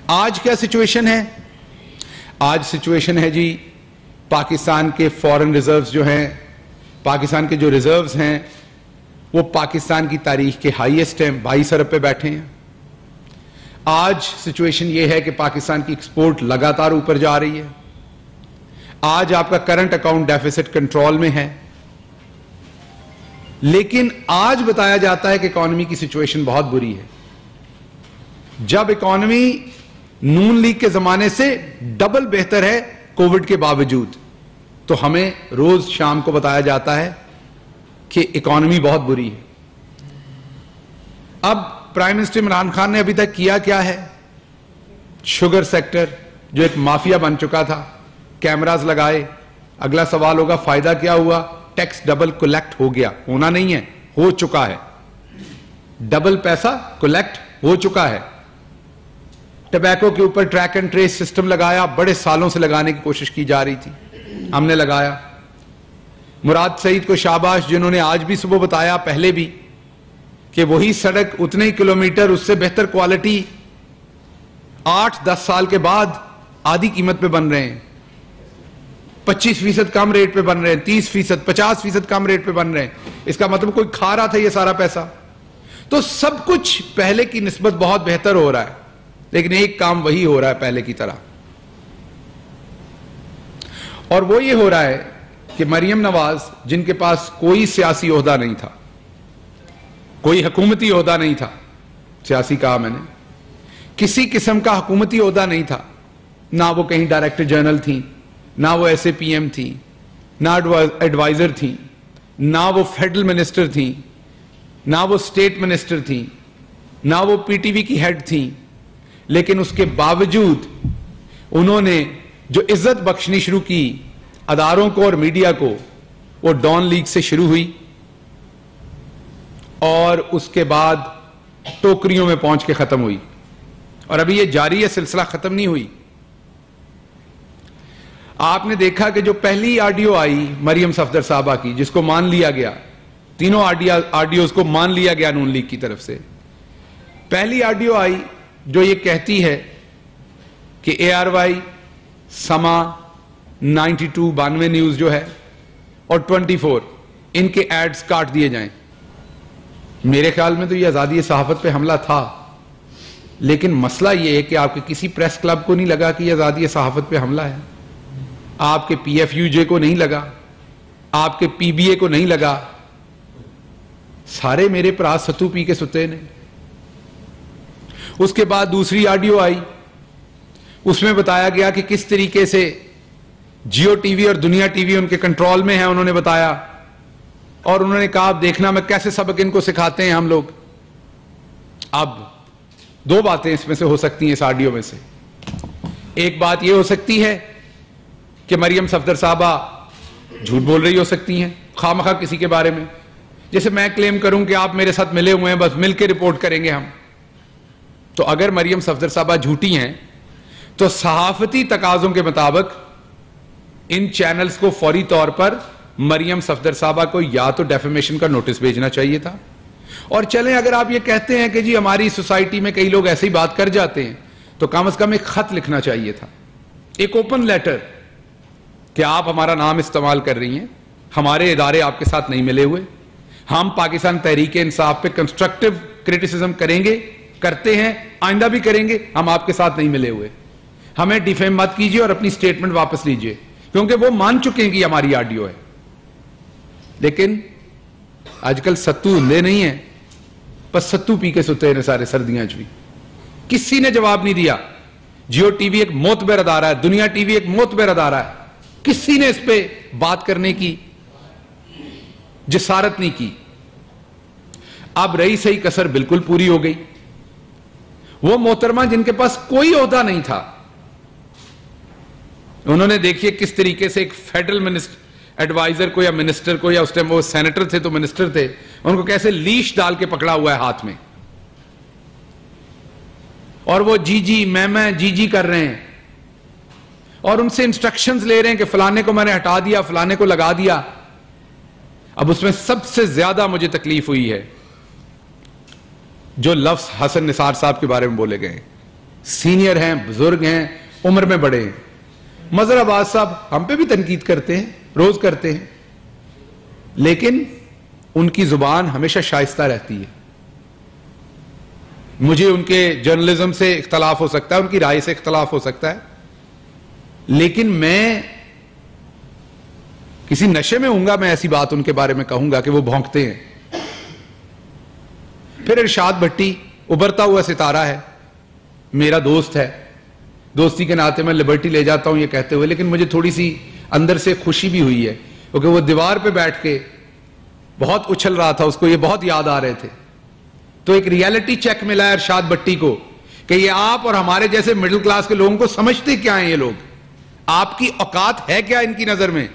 आज क्या सिचुएशन है? आज सिचुएशन है जी, पाकिस्तान के फॉरेन रिजर्व्स जो हैं, पाकिस्तान के जो रिजर्व्स हैं वो पाकिस्तान की तारीख के हाईएस्ट हैं, 22 अरब पे बैठे हैं। आज सिचुएशन ये है कि पाकिस्तान की एक्सपोर्ट लगातार ऊपर जा रही है। आज आपका करंट अकाउंट डेफिसिट कंट्रोल में है। लेकिन आज बताया जाता है कि इकॉनमी की सिचुएशन बहुत बुरी है, जब इकॉनमी नून लीग के जमाने से डबल बेहतर है कोविड के बावजूद। तो हमें रोज शाम को बताया जाता है कि इकॉनमी बहुत बुरी है। अब प्राइम मिनिस्टर इमरान खान ने अभी तक किया क्या है? शुगर सेक्टर जो एक माफिया बन चुका था, कैमरास लगाए। अगला सवाल होगा फायदा क्या हुआ? टैक्स डबल कलेक्ट हो गया, होना नहीं है, हो चुका है। डबल पैसा कलेक्ट हो चुका है। टबैको के ऊपर ट्रैक एंड ट्रेस सिस्टम लगाया, बड़े सालों से लगाने की कोशिश की जा रही थी, हमने लगाया। मुराद सईद को शाबाश, जिन्होंने आज भी सुबह बताया, पहले भी, कि वही सड़क उतने ही किलोमीटर उससे बेहतर क्वालिटी 8-10 साल के बाद आधी कीमत पे बन रहे हैं, 25% कम रेट पे बन रहे हैं, 30%, 50% कम रेट पे बन रहे हैं। इसका मतलब कोई खा रहा था ये सारा पैसा। तो सब कुछ पहले की निस्बत बहुत बेहतर हो रहा है, लेकिन एक काम वही हो रहा है पहले की तरह, और वो ये हो रहा है कि मरियम नवाज, जिनके पास कोई सियासी ओहदा नहीं था, कोई हुकूमती ओहदा नहीं था, सियासी कहा मैंने, किसी किस्म का हुकूमती ओहदा नहीं था, ना वो कहीं डायरेक्टर जनरल थी, ना वो SAPM थी, ना एडवाइजर थी, ना वो फेडरल मिनिस्टर थी, ना वो स्टेट मिनिस्टर थी, ना वो PTV की हेड थी। लेकिन उसके बावजूद उन्होंने जो इज्जत बख्शनी शुरू की अदारों को और मीडिया को, वो डॉन लीग से शुरू हुई और उसके बाद टोकरियों में पहुंच के खत्म हुई, और अभी ये जारी है, सिलसिला खत्म नहीं हुई। आपने देखा कि जो पहली ऑडियो आई मरियम सफदर साहबा की, जिसको मान लिया गया, तीनों ऑडियोज को मान लिया गया नून लीग की तरफ से, पहली ऑडियो आई जो ये कहती है कि ARY, समा, 92 92 न्यूज जो है और 24 इनके एड्स काट दिए जाएं। मेरे ख्याल में तो ये आजादी सहाफत पे हमला था, लेकिन मसला ये है कि आपके किसी प्रेस क्लब को नहीं लगा कि ये आजादी सहाफत पे हमला है, आपके PFUJ को नहीं लगा, आपके PBA को नहीं लगा, सारे मेरे भरा सत्तू पी के सुते ने। उसके बाद दूसरी ऑडियो आई, उसमें बताया गया कि किस तरीके से जियो टीवी और दुनिया टीवी उनके कंट्रोल में है, उन्होंने बताया, और उन्होंने कहा अब देखना मैं कैसे सबक इनको सिखाते हैं हम लोग। अब दो बातें इसमें से हो सकती हैं, इस ऑडियो में से एक बात यह हो सकती है कि मरियम सफदर साहबा झूठ बोल रही हो सकती हैं खामखा किसी के बारे में। जैसे मैं क्लेम करूं कि आप मेरे साथ मिले हुए हैं, बस मिलकर रिपोर्ट करेंगे हम, तो अगर मरियम सफदर साहबा झूठी हैं तो सहाफती तकाजों के मुताबिक इन चैनल्स को फौरी तौर पर मरियम सफदर साहबा को या तो डेफेमेशन का नोटिस भेजना चाहिए था, और चलें अगर आप ये कहते हैं कि जी हमारी सोसाइटी में कई लोग ऐसे ही बात कर जाते हैं, तो कम से कम एक खत लिखना चाहिए था, एक ओपन लेटर, कि आप हमारा नाम इस्तेमाल कर रही हैं, हमारे इदारे आपके साथ नहीं मिले हुए, हम पाकिस्तान तहरीक-ए-इंसाफ पे कंस्ट्रक्टिव क्रिटिसिज्म करेंगे, करते हैं, आइंदा भी करेंगे, हम आपके साथ नहीं मिले हुए, हमें डिफेम मत कीजिए और अपनी स्टेटमेंट वापस लीजिए, क्योंकि वो मान चुके हैं कि हमारी ऑडियो है। लेकिन आजकल सत्तू हुंदे नहीं है, बस सत्तू पी के सुते हैं सारे सर्दियां भी। किसी ने जवाब नहीं दिया। जियो टीवी एक मोतबर अदारा है, दुनिया टीवी एक मोतबर अदारा है, किसी ने इस पे बात करने की जिसारत नहीं की। अब रही सही कसर बिल्कुल पूरी हो गई। वो मोहतरमा जिनके पास कोई ओहदा नहीं था, उन्होंने देखिए किस तरीके से एक फेडरल मिनिस्टर एडवाइजर को या मिनिस्टर को, या उस टाइम वो सेनेटर थे तो मिनिस्टर थे, उनको कैसे लीश डाल के पकड़ा हुआ है हाथ में, और वो जी मैं जी कर रहे हैं, और उनसे इंस्ट्रक्शंस ले रहे हैं कि फलाने को मैंने हटा दिया, फलाने को लगा दिया। अब उसमें सबसे ज्यादा मुझे तकलीफ हुई है जो लफ्ज हसन निसार साहब के बारे में बोले गए, सीनियर हैं, बुजुर्ग हैं, उम्र में बड़े हैं। मजहर अब्बास साहब हम पे भी तनकीद करते हैं, रोज करते हैं, लेकिन उनकी जुबान हमेशा शाइस्ता रहती है। मुझे उनके जर्नलिज्म से इख्तलाफ हो सकता है, उनकी राय से इख्तलाफ हो सकता है, लेकिन मैं किसी नशे में हूंगा मैं ऐसी बात उनके बारे में कहूंगा कि वो भौंकते हैं। फिर इरशाद भट्टी उभरता हुआ सितारा है, मेरा दोस्त है, दोस्ती के नाते मैं लिबर्टी ले जाता हूं ये कहते हुए, लेकिन मुझे थोड़ी सी अंदर से खुशी भी हुई है क्योंकि वो दीवार पे बैठ के बहुत उछल रहा था, उसको ये बहुत याद आ रहे थे। तो एक रियलिटी चेक मिला है इरशाद भट्टी को कि ये आप और हमारे जैसे मिडिल क्लास के लोगों को समझते क्या हैं ये लोग, आपकी औकात है क्या इनकी नजर में।